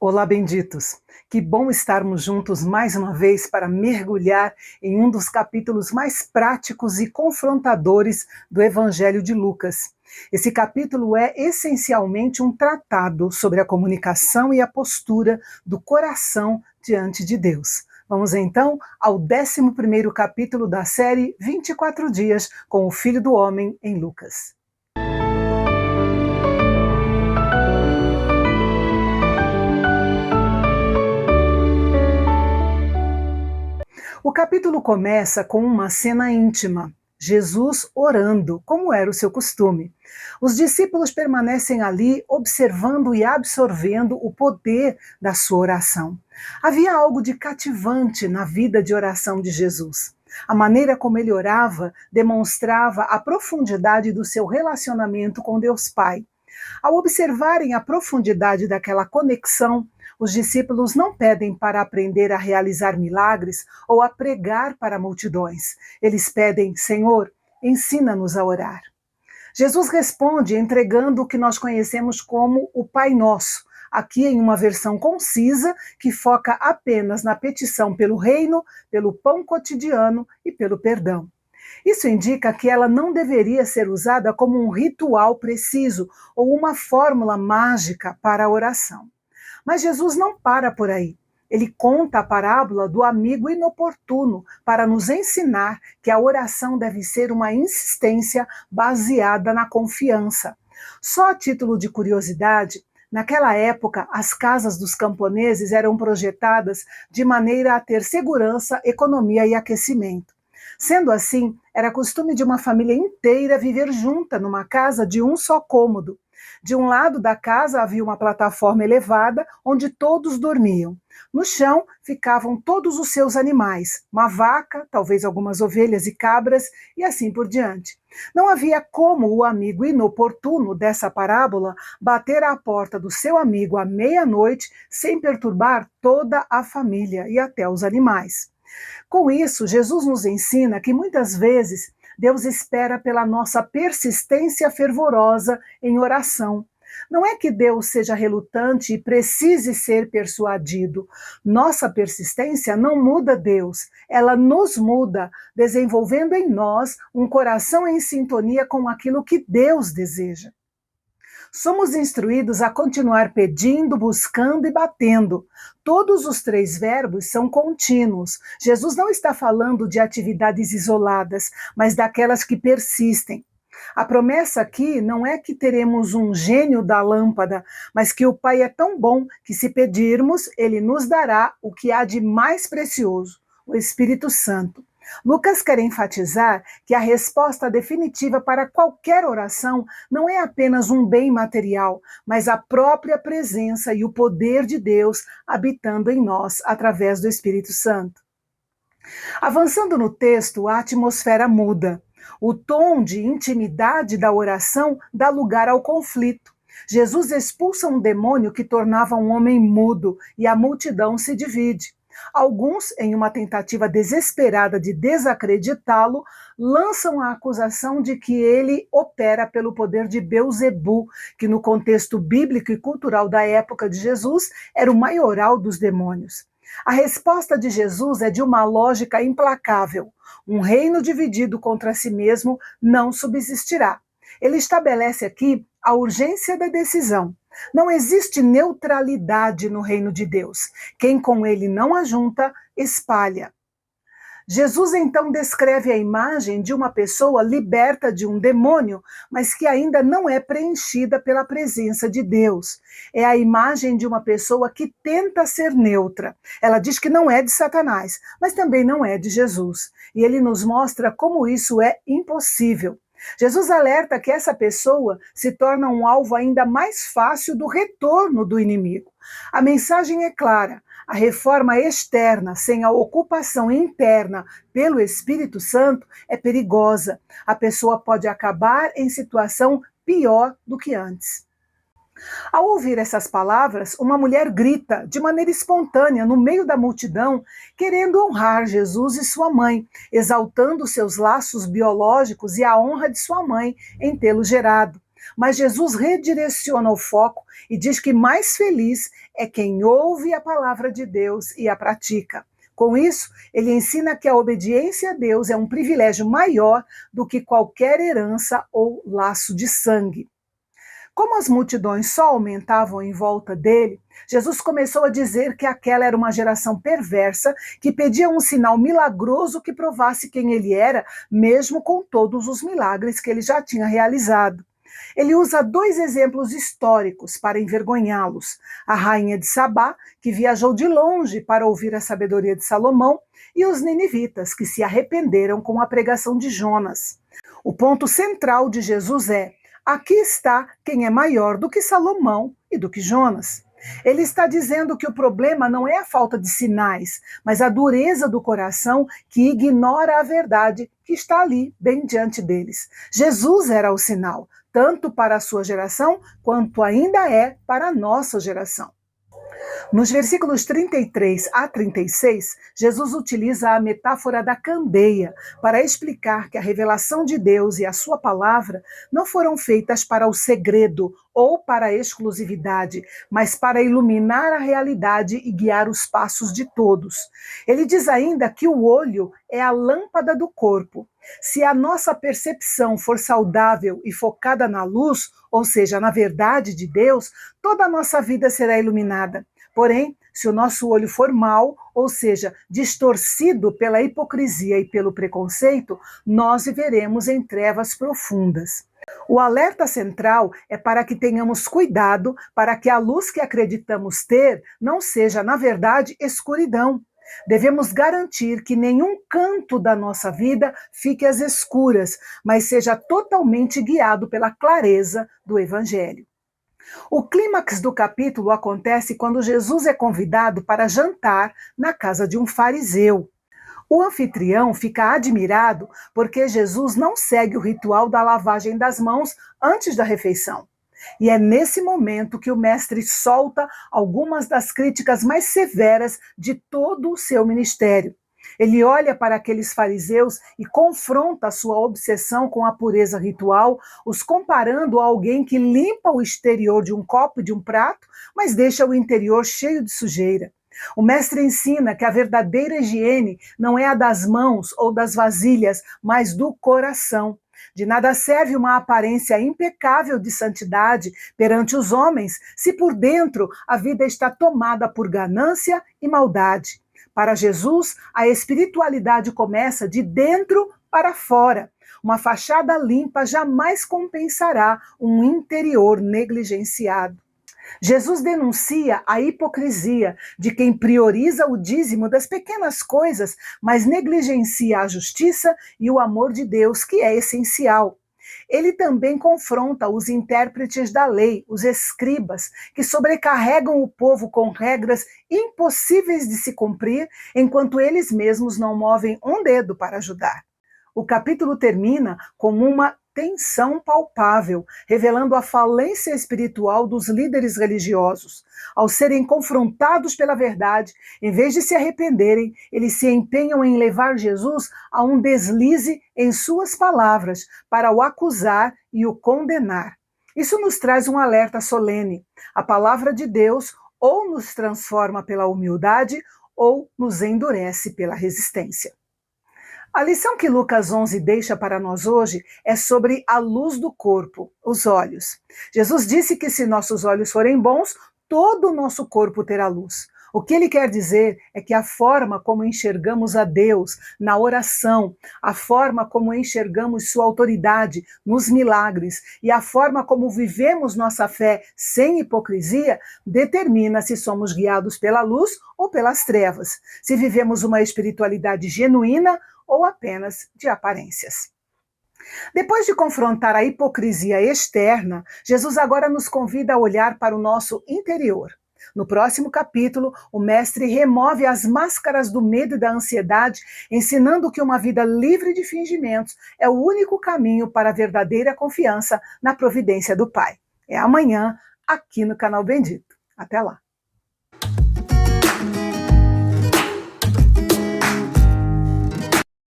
Olá, benditos! Que bom estarmos juntos mais uma vez para mergulhar em um dos capítulos mais práticos e confrontadores do Evangelho de Lucas. Esse capítulo é essencialmente um tratado sobre a comunicação e a postura do coração diante de Deus. Vamos então ao 11º capítulo da série 24 dias com o Filho do Homem em Lucas. O capítulo começa com uma cena íntima, Jesus orando, como era o seu costume. Os discípulos permanecem ali observando e absorvendo o poder da sua oração. Havia algo de cativante na vida de oração de Jesus. A maneira como ele orava demonstrava a profundidade do seu relacionamento com Deus Pai. Ao observarem a profundidade daquela conexão, os discípulos não pedem para aprender a realizar milagres ou a pregar para multidões. Eles pedem: Senhor, ensina-nos a orar. Jesus responde entregando o que nós conhecemos como o Pai Nosso, aqui em uma versão concisa que foca apenas na petição pelo reino, pelo pão cotidiano e pelo perdão. Isso indica que ela não deveria ser usada como um ritual preciso ou uma fórmula mágica para a oração. Mas Jesus não para por aí. Ele conta a parábola do amigo inoportuno para nos ensinar que a oração deve ser uma insistência baseada na confiança. Só a título de curiosidade, naquela época, as casas dos camponeses eram projetadas de maneira a ter segurança, economia e aquecimento. Sendo assim, era costume de uma família inteira viver junta numa casa de um só cômodo. De um lado da casa havia uma plataforma elevada onde todos dormiam. No chão ficavam todos os seus animais, uma vaca, talvez algumas ovelhas e cabras, e assim por diante. Não havia como o amigo inoportuno dessa parábola bater à porta do seu amigo à meia-noite sem perturbar toda a família e até os animais. Com isso, Jesus nos ensina que muitas vezes Deus espera pela nossa persistência fervorosa em oração. Não é que Deus seja relutante e precise ser persuadido. Nossa persistência não muda Deus, ela nos muda, desenvolvendo em nós um coração em sintonia com aquilo que Deus deseja. Somos instruídos a continuar pedindo, buscando e batendo. Todos os três verbos são contínuos. Jesus não está falando de atividades isoladas, mas daquelas que persistem. A promessa aqui não é que teremos um gênio da lâmpada, mas que o Pai é tão bom que, se pedirmos, Ele nos dará o que há de mais precioso, o Espírito Santo. Lucas quer enfatizar que a resposta definitiva para qualquer oração não é apenas um bem material, mas a própria presença e o poder de Deus habitando em nós através do Espírito Santo. Avançando no texto, a atmosfera muda. O tom de intimidade da oração dá lugar ao conflito. Jesus expulsa um demônio que tornava um homem mudo e a multidão se divide. Alguns, em uma tentativa desesperada de desacreditá-lo, lançam a acusação de que ele opera pelo poder de Beelzebu, que no contexto bíblico e cultural da época de Jesus era o maioral dos demônios. A resposta de Jesus é de uma lógica implacável. Um reino dividido contra si mesmo não subsistirá. Ele estabelece aqui a urgência da decisão. Não existe neutralidade no reino de Deus. Quem com ele não ajunta, espalha. Jesus então descreve a imagem de uma pessoa liberta de um demônio, mas que ainda não é preenchida pela presença de Deus. É a imagem de uma pessoa que tenta ser neutra. Ela diz que não é de Satanás, mas também não é de Jesus. E ele nos mostra como isso é impossível. Jesus alerta que essa pessoa se torna um alvo ainda mais fácil do retorno do inimigo. A mensagem é clara: a reforma externa sem a ocupação interna pelo Espírito Santo é perigosa. A pessoa pode acabar em situação pior do que antes. Ao ouvir essas palavras, uma mulher grita de maneira espontânea no meio da multidão, querendo honrar Jesus e sua mãe, exaltando seus laços biológicos e a honra de sua mãe em tê-lo gerado. Mas Jesus redireciona o foco e diz que mais feliz é quem ouve a palavra de Deus e a pratica. Com isso, ele ensina que a obediência a Deus é um privilégio maior do que qualquer herança ou laço de sangue. Como as multidões só aumentavam em volta dele, Jesus começou a dizer que aquela era uma geração perversa que pedia um sinal milagroso que provasse quem ele era, mesmo com todos os milagres que ele já tinha realizado. Ele usa dois exemplos históricos para envergonhá-los: a rainha de Sabá, que viajou de longe para ouvir a sabedoria de Salomão, e os ninivitas, que se arrependeram com a pregação de Jonas. O ponto central de Jesus é: aqui está quem é maior do que Salomão e do que Jonas. Ele está dizendo que o problema não é a falta de sinais, mas a dureza do coração que ignora a verdade que está ali, bem diante deles. Jesus era o sinal, tanto para a sua geração, quanto ainda é para a nossa geração. Nos versículos 33 a 36, Jesus utiliza a metáfora da candeia para explicar que a revelação de Deus e a sua palavra não foram feitas para o segredo ou para a exclusividade, mas para iluminar a realidade e guiar os passos de todos. Ele diz ainda que o olho é a lâmpada do corpo. Se a nossa percepção for saudável e focada na luz, ou seja, na verdade de Deus, toda a nossa vida será iluminada. Porém, se o nosso olho for mau, ou seja, distorcido pela hipocrisia e pelo preconceito, nós viveremos em trevas profundas. O alerta central é para que tenhamos cuidado para que a luz que acreditamos ter não seja, na verdade, escuridão. Devemos garantir que nenhum canto da nossa vida fique às escuras, mas seja totalmente guiado pela clareza do Evangelho. O clímax do capítulo acontece quando Jesus é convidado para jantar na casa de um fariseu. O anfitrião fica admirado porque Jesus não segue o ritual da lavagem das mãos antes da refeição. E é nesse momento que o mestre solta algumas das críticas mais severas de todo o seu ministério. Ele olha para aqueles fariseus e confronta a sua obsessão com a pureza ritual, os comparando a alguém que limpa o exterior de um copo e de um prato, mas deixa o interior cheio de sujeira. O mestre ensina que a verdadeira higiene não é a das mãos ou das vasilhas, mas do coração. De nada serve uma aparência impecável de santidade perante os homens, se por dentro a vida está tomada por ganância e maldade. Para Jesus, a espiritualidade começa de dentro para fora. Uma fachada limpa jamais compensará um interior negligenciado. Jesus denuncia a hipocrisia de quem prioriza o dízimo das pequenas coisas, mas negligencia a justiça e o amor de Deus, que é essencial. Ele também confronta os intérpretes da lei, os escribas, que sobrecarregam o povo com regras impossíveis de se cumprir, enquanto eles mesmos não movem um dedo para ajudar. O capítulo termina com uma tensão palpável, revelando a falência espiritual dos líderes religiosos. Ao serem confrontados pela verdade, em vez de se arrependerem, eles se empenham em levar Jesus a um deslize em suas palavras, para o acusar e o condenar. Isso nos traz um alerta solene. A palavra de Deus ou nos transforma pela humildade ou nos endurece pela resistência. A lição que Lucas 11 deixa para nós hoje é sobre a luz do corpo, os olhos. Jesus disse que se nossos olhos forem bons, todo o nosso corpo terá luz. O que ele quer dizer é que a forma como enxergamos a Deus na oração, a forma como enxergamos sua autoridade nos milagres e a forma como vivemos nossa fé sem hipocrisia determina se somos guiados pela luz ou pelas trevas, se vivemos uma espiritualidade genuína ou apenas de aparências. Depois de confrontar a hipocrisia externa, Jesus agora nos convida a olhar para o nosso interior. No próximo capítulo, o mestre remove as máscaras do medo e da ansiedade, ensinando que uma vida livre de fingimentos é o único caminho para a verdadeira confiança na providência do Pai. É amanhã, aqui no Canal Bendito. Até lá!